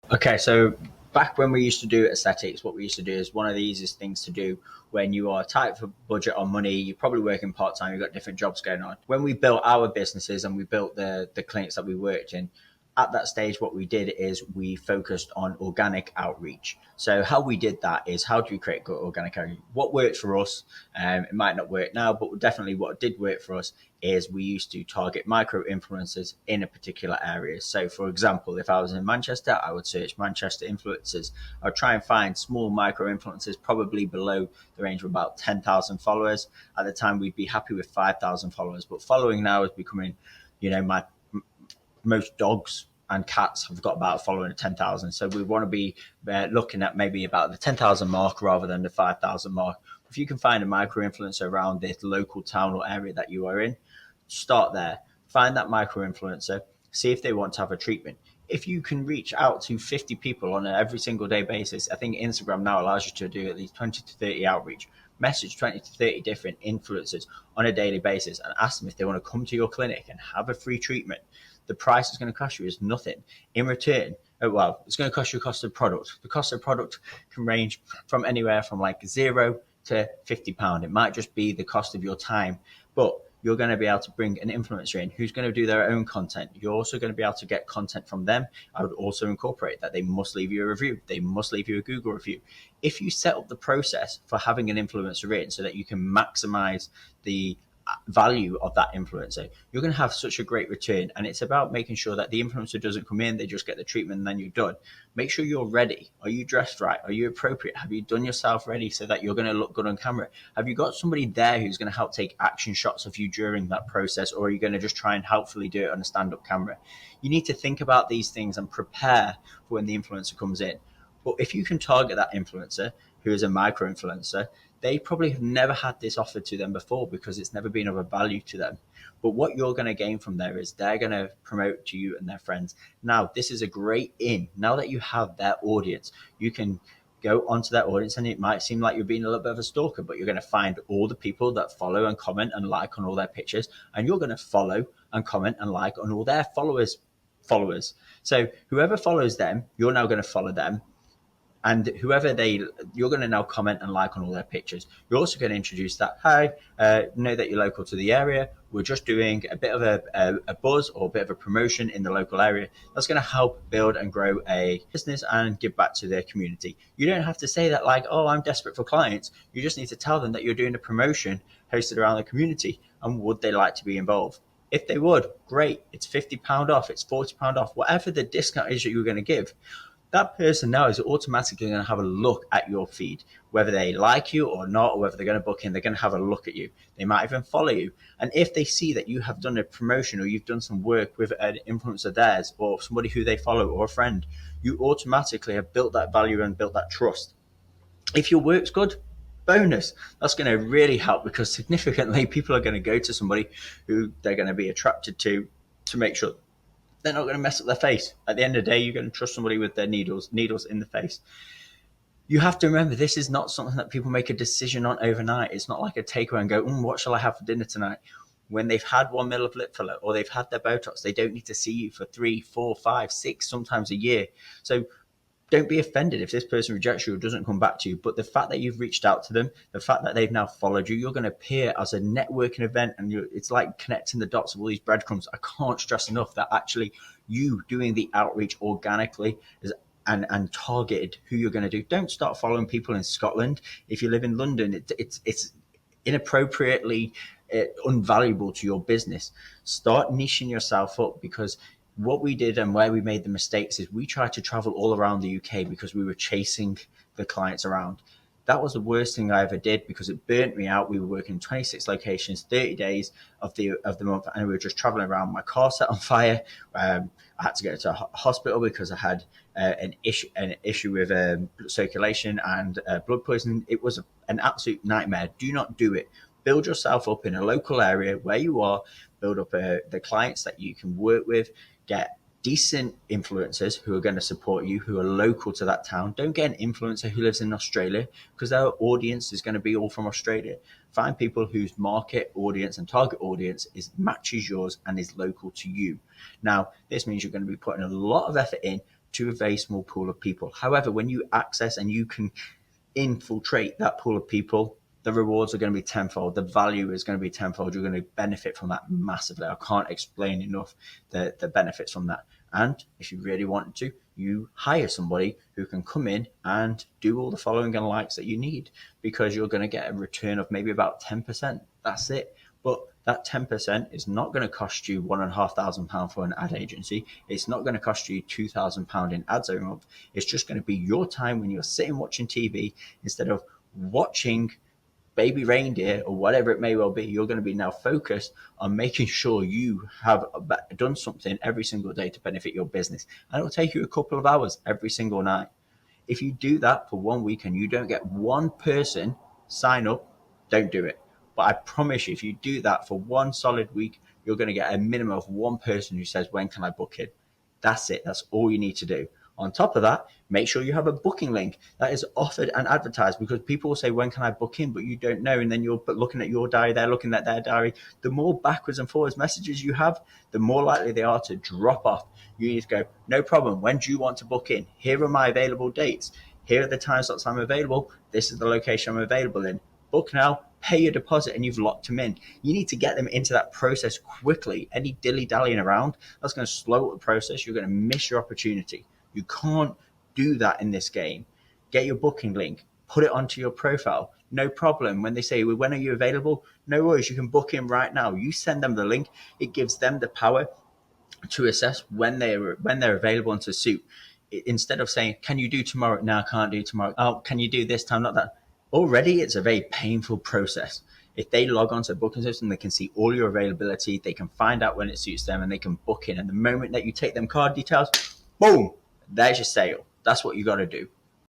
Okay, so back when we used to do aesthetics, what we used to do is one of the easiest things to do when you are tight for budget on money, you're probably working part time, you've got different jobs going on. When we built our businesses and we built the clinics that we worked in, at that stage, what we did is we focused on organic outreach. So how we did that is how do we create good organic outreach? What worked for us, it might not work now, but definitely what did work for us is we used to target micro influencers in a particular area. So for example, if I was in Manchester, I would search Manchester influencers. I would try and find small micro influencers, probably below the range of about 10,000 followers. At the time, we'd be happy with 5,000 followers, but following now is becoming, my most dogs and cats have got about following at 10,000. So we want to be looking at maybe about the 10,000 mark rather than the 5,000 mark. If you can find a micro influencer around this local town or area that you are in, start there. Find that micro influencer, see if they want to have a treatment. If you can reach out to 50 people on an every single day basis, I think Instagram now allows you to do at least 20 to 30 outreach. Message 20 to 30 different influencers on a daily basis and ask them if they want to come to your clinic and have a free treatment. The price it's going to cost you is nothing. In return, well, it's going to cost you the cost of the product. The cost of the product can range from anywhere from like £0 to £50. It might just be the cost of your time, but you're going to be able to bring an influencer in who's going to do their own content. You're also going to be able to get content from them. I would also incorporate that they must leave you a review. They must leave you a Google review. If you set up the process for having an influencer in so that you can maximize the value of that influencer, you're going to have such a great return. And it's about making sure that the influencer doesn't come in, they just get the treatment and then you're done. Make sure you're ready. Are you dressed right? Are you appropriate? Have you done yourself ready so that you're going to look good on camera? Have you got somebody there who's going to help take action shots of you during that process, or are you going to just try and helpfully do it on a stand-up camera? You need to think about these things and prepare for when the influencer comes in. But if you can target that influencer who is a micro influencer, they probably have never had this offered to them before because it's never been of a value to them. But what you're going to gain from there is they're going to promote to you and their friends. Now, this is a great in. Now that you have their audience, you can go onto that audience, and it might seem like you're being a little bit of a stalker, but you're going to find all the people that follow and comment and like on all their pictures, and you're going to follow and comment and like on all their followers. So whoever follows them, you're now going to follow them, and you're going to now comment and like on all their pictures. You're also going to introduce that, hi, know that you're local to the area, we're just doing a bit of a buzz or a bit of a promotion in the local area. That's going to help build and grow a business and give back to their community. You don't have to say that like, oh, I'm desperate for clients. You just need to tell them that you're doing a promotion hosted around the community, and would they like to be involved? If they would, great. It's £50 off, it's £40 off, whatever the discount is that you're going to give. That person now is automatically going to have a look at your feed, whether they like you or not, or whether they're going to book in, they're going to have a look at you. They might even follow you. And if they see that you have done a promotion or you've done some work with an influencer of theirs or somebody who they follow or a friend, you automatically have built that value and built that trust. If your work's good, bonus. That's going to really help because significantly people are going to go to somebody who they're going to be attracted to make sure they're not going to mess up their face. At the end of the day, you're going to trust somebody with their needles in the face. You have to remember, this is not something that people make a decision on overnight. It's not like a takeaway and go, what shall I have for dinner tonight? When they've had 1 mil of lip filler or they've had their Botox, they don't need to see you for 3, 4, 5, 6, sometimes a year. So don't be offended if this person rejects you or doesn't come back to you. But the fact that you've reached out to them, the fact that they've now followed you, you're going to appear as a networking event, and it's like connecting the dots of all these breadcrumbs. I can't stress enough that actually you doing the outreach organically is and targeted who you're going to do. Don't start following people in Scotland. If you live in London, it's inappropriately unvaluable to your business. Start niching yourself up, because what we did and where we made the mistakes is we tried to travel all around the UK because we were chasing the clients around. That was the worst thing I ever did because it burnt me out. We were working 26 locations, 30 days of the month, and we were just traveling around. My car set on fire. I had to go to a hospital because I had an issue with circulation and blood poisoning. It was an absolute nightmare. Do not do it. Build yourself up in a local area where you are. Build up the clients that you can work with. Get decent influencers who are going to support you, who are local to that town. Don't get an influencer who lives in Australia because their audience is going to be all from Australia. Find people whose market audience and target audience matches yours and is local to you. Now, this means you're going to be putting a lot of effort in to a very small pool of people. However, when you access and you can infiltrate that pool of people, the rewards are going to be tenfold. The value is going to be tenfold. You're going to benefit from that massively. I can't explain enough the benefits from that. And if you really wanted to, you hire somebody who can come in and do all the following and likes that you need, because you're going to get a return of maybe about 10%. That's it. But that 10% is not going to cost you £1,500 for an ad agency. It's not going to cost you £2,000 in ads every month. It's just going to be your time when you're sitting watching TV instead of watching Baby Reindeer or whatever it may well be. You're going to be now focused on making sure you have done something every single day to benefit your business. And it'll take you a couple of hours every single night. If you do that for 1 week and you don't get one person sign up, don't do it. But I promise you, if you do that for one solid week, you're going to get a minimum of one person who says, when can I book in? That's it. That's all you need to do. On top of that, make sure you have a booking link that is offered and advertised, because people will say, when can I book in? But you don't know. And then you're looking at your diary, they're looking at their diary. The more backwards and forwards messages you have, the more likely they are to drop off. You need to go, no problem. When do you want to book in? Here are my available dates. Here are the time slots I'm available. This is the location I'm available in. Book now, pay your deposit, and you've locked them in. You need to get them into that process quickly. Any dilly-dallying around, that's going to slow up the process. You're going to miss your opportunity. You can't do that in this game. Get your booking link, put it onto your profile. No problem. When they say, well, when are you available? No worries, you can book in right now. You send them the link. It gives them the power to assess when they're available and to suit. Instead of saying, can you do tomorrow? No, I can't do tomorrow. Oh, can you do this time? Not that. Already, it's a very painful process. If they log on to a booking system, they can see all your availability. They can find out when it suits them, and they can book in. And the moment that you take them card details, boom, there's your sale. That's what you got to do.